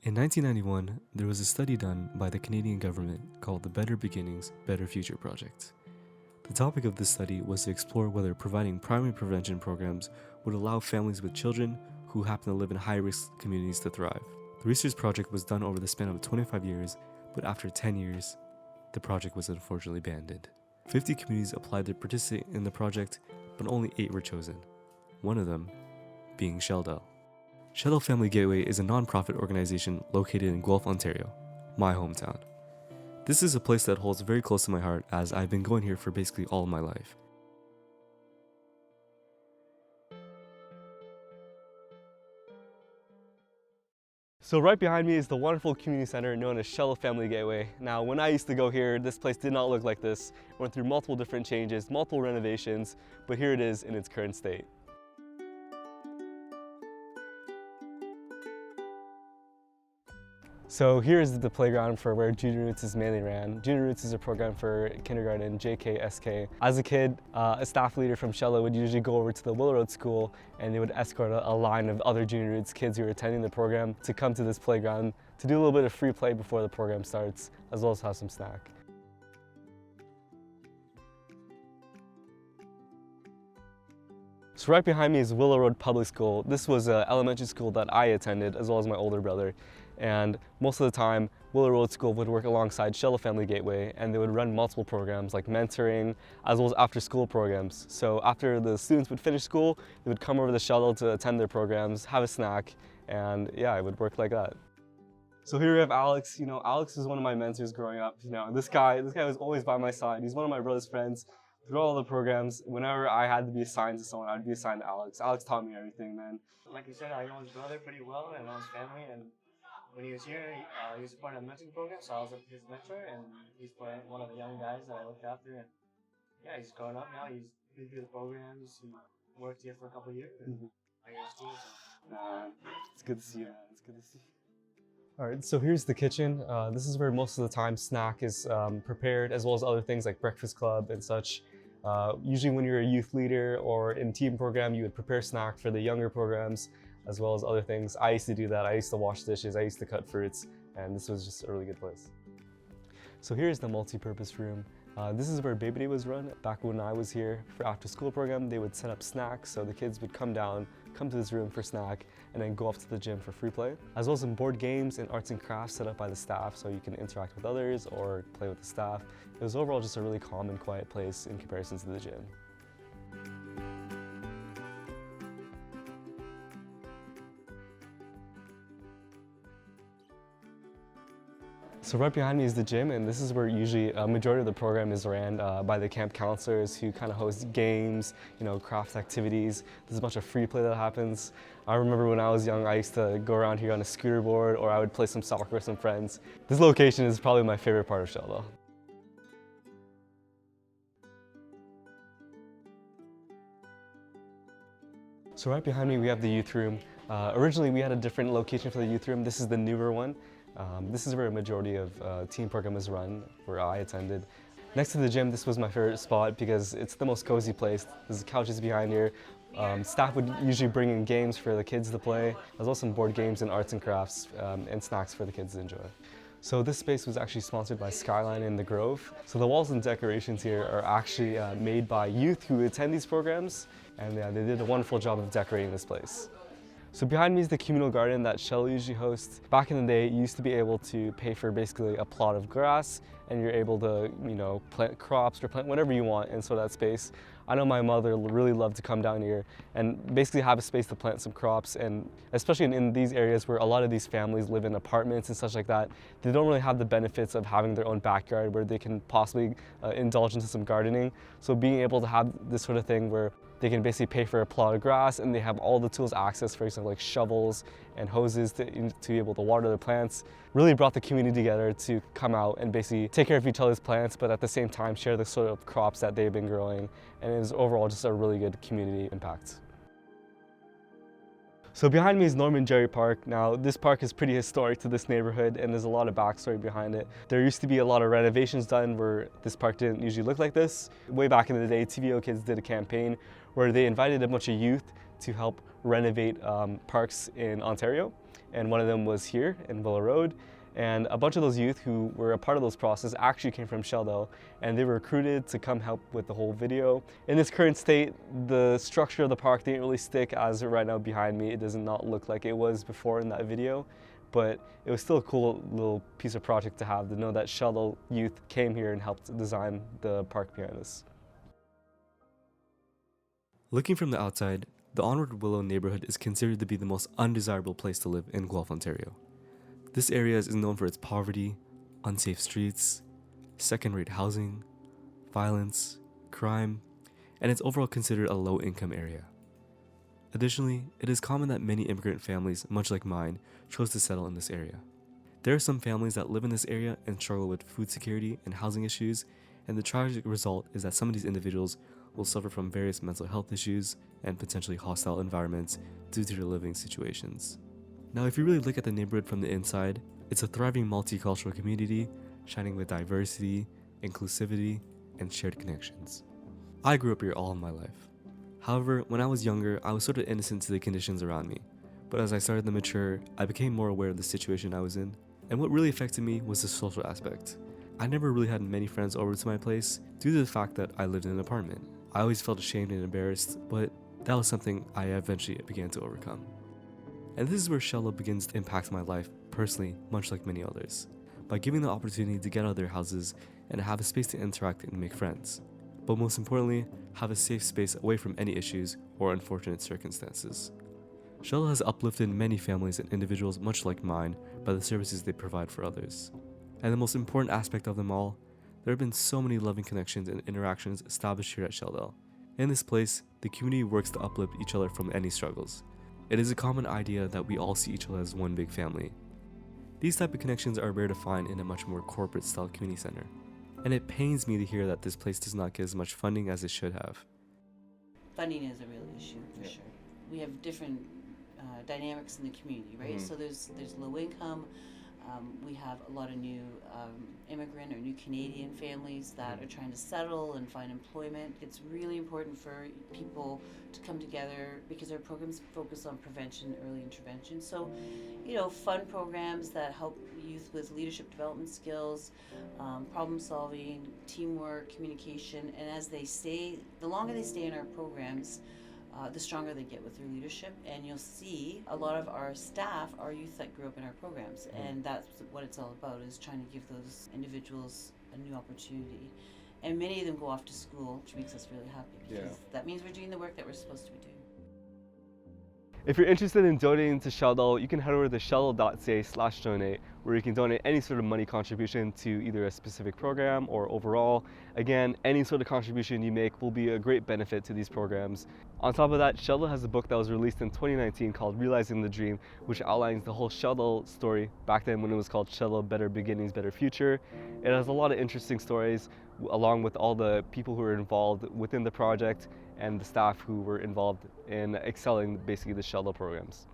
In 1991, there was a study done by the Canadian government called the Better Beginnings, Better Future Project. The topic of this study was to explore whether providing primary prevention programs would allow families with children who happen to live in high-risk communities to thrive. The research project was done over the span of 25 years, but after 10 years, the project was unfortunately abandoned. 50 communities applied to participate in the project, but only 8 were chosen, one of them being Shelldale. Shelldale Family Gateway is a non-profit organization located in Guelph, Ontario, my hometown. This is a place that holds very close to my heart as I've been going here for basically all of my life. So right behind me is the wonderful community center known as Shelldale Family Gateway. Now, when I used to go here, this place did not look like this. It went through multiple different changes, multiple renovations, but here it is in its current state. So here is the playground for where Junior Roots is mainly ran. Junior Roots is a program for kindergarten, JK, SK. As a kid, a staff leader from Shelldale would usually go over to the Willow Road School and they would escort a line of other Junior Roots kids who were attending the program to come to this playground to do a little bit of free play before the program starts, as well as have some snack. So right behind me is Willow Road Public School. This was an elementary school that I attended, as well as my older brother. And most of the time, Willow Road School would work alongside Shelldale Family Gateway, and they would run multiple programs like mentoring, as well as after-school programs. So after the students would finish school, they would come over to Shelldale to attend their programs, have a snack, and yeah, it would work like that. So here we have Alex. Alex is one of my mentors growing up. This guy was always by my side. He's one of my brother's friends. Through all the programs, whenever I had to be assigned to someone, I'd be assigned to Alex. Alex taught me everything, man. Like you said, I know his brother pretty well and I know his family, and when he was here, he was part of the mentoring program, so I was his mentor, and he's one of the young guys that I looked after, and yeah, he's growing up now, he's been through the programs, he worked here for a couple of years, and I go to school, so. It's good to see you, man. It's good to see you. All right, so here's the kitchen. This is where most of the time snack is prepared, as well as other things like breakfast club and such. Usually when you're a youth leader or in team program, you would prepare snack for the younger programs, as well as other things. I used to do that. I used to wash dishes, I used to cut fruits, and this was just a really good place. So here's the multi-purpose room. This is where Baby Day was run. Back when I was here for after-school program, they would set up snacks, so the kids would come to this room for snack, and then go off to the gym for free play. As well as some board games and arts and crafts set up by the staff, so you can interact with others or play with the staff. It was overall just a really calm and quiet place in comparison to the gym. So right behind me is the gym, and this is where usually a majority of the program is ran by the camp counselors who kind of host games, craft activities. There's a bunch of free play that happens. I remember when I was young, I used to go around here on a scooter board, or I would play some soccer with some friends. This location is probably my favorite part of Shelldale. So right behind me we have the youth room. Originally we had a different location for the youth room. This is the newer one. This is where a majority of team program is run, where I attended. Next to the gym, this was my favorite spot because it's the most cozy place. There's couches behind here. Staff would usually bring in games for the kids to play, as well as some board games and arts and crafts and snacks for the kids to enjoy. So this space was actually sponsored by Skyline in the Grove. So the walls and decorations here are actually made by youth who attend these programs, and they did a wonderful job of decorating this place. So behind me is the communal garden that Shelldale usually hosts. Back in the day, you used to be able to pay for basically a plot of grass, and you're able to, plant crops or plant whatever you want in that space. I know my mother really loved to come down here and basically have a space to plant some crops, and especially in these areas where a lot of these families live in apartments and such like that, they don't really have the benefits of having their own backyard where they can possibly indulge into some gardening. So being able to have this sort of thing where they can basically pay for a plot of grass and they have all the tools access, for example, like shovels and hoses to be able to water their plants, really brought the community together to come out and basically take care of each other's plants, but at the same time share the sort of crops that they've been growing. And it was overall just a really good community impact. So behind me is Norman Jerry Park. Now this park is pretty historic to this neighborhood and there's a lot of backstory behind it. There used to be a lot of renovations done where this park didn't usually look like this. Way back in the day, TVO Kids did a campaign where they invited a bunch of youth to help renovate parks in Ontario. and one of them was here in Willow Road. And a bunch of those youth who were a part of those process actually came from Shelldale, and they were recruited to come help with the whole video. In this current state, the structure of the park didn't really stick as right now behind me. It does not look like it was before in that video, but it was still a cool little piece of project to have, to know that Shelldale youth came here and helped design the park behind us. Looking from the outside, the Onward Willow neighborhood is considered to be the most undesirable place to live in Guelph, Ontario. This area is known for its poverty, unsafe streets, second-rate housing, violence, crime, and it's overall considered a low-income area. Additionally, it is common that many immigrant families, much like mine, chose to settle in this area. There are some families that live in this area and struggle with food security and housing issues, and the tragic result is that some of these individuals will suffer from various mental health issues and potentially hostile environments due to their living situations. Now, if you really look at the neighborhood from the inside, it's a thriving multicultural community, shining with diversity, inclusivity, and shared connections. I grew up here all of my life. However, when I was younger, I was sort of innocent to the conditions around me. But as I started to mature, I became more aware of the situation I was in. And what really affected me was the social aspect. I never really had many friends over to my place due to the fact that I lived in an apartment. I always felt ashamed and embarrassed, but that was something I eventually began to overcome. And this is where Shelldale begins to impact my life personally, much like many others, by giving the opportunity to get out of their houses and have a space to interact and make friends. But most importantly, have a safe space away from any issues or unfortunate circumstances. Shelldale has uplifted many families and individuals much like mine by the services they provide for others. And the most important aspect of them all, there have been so many loving connections and interactions established here at Shelldale. In this place, the community works to uplift each other from any struggles. It is a common idea that we all see each other as one big family. These type of connections are rare to find in a much more corporate style community center. And it pains me to hear that this place does not get as much funding as it should have. Funding is a real issue for sure. We have different dynamics in the community, right? So there's low income. We have a lot of new immigrant or new Canadian families that are trying to settle and find employment. It's really important for people to come together because our programs focus on prevention, early intervention. So, fun programs that help youth with leadership development skills, problem solving, teamwork, communication, and as they stay, the longer they stay in our programs, the stronger they get with their leadership. And you'll see a lot of our staff are youth that grew up in our programs, and that's what it's all about, is trying to give those individuals a new opportunity. And many of them go off to school, which makes us really happy because that means we're doing the work that we're supposed to be doing. If you're interested in donating to Shelldale, you can head over to shelldale.ca/donate, where you can donate any sort of money contribution to either a specific program or overall. Again, any sort of contribution you make will be a great benefit to these programs. On top of that, Shelldale has a book that was released in 2019 called Realizing the Dream, which outlines the whole Shelldale story back then when it was called Shelldale Better Beginnings, Better Future. It has a lot of interesting stories, along with all the people who are involved within the project and the staff who were involved in excelling basically the Shelldale programs.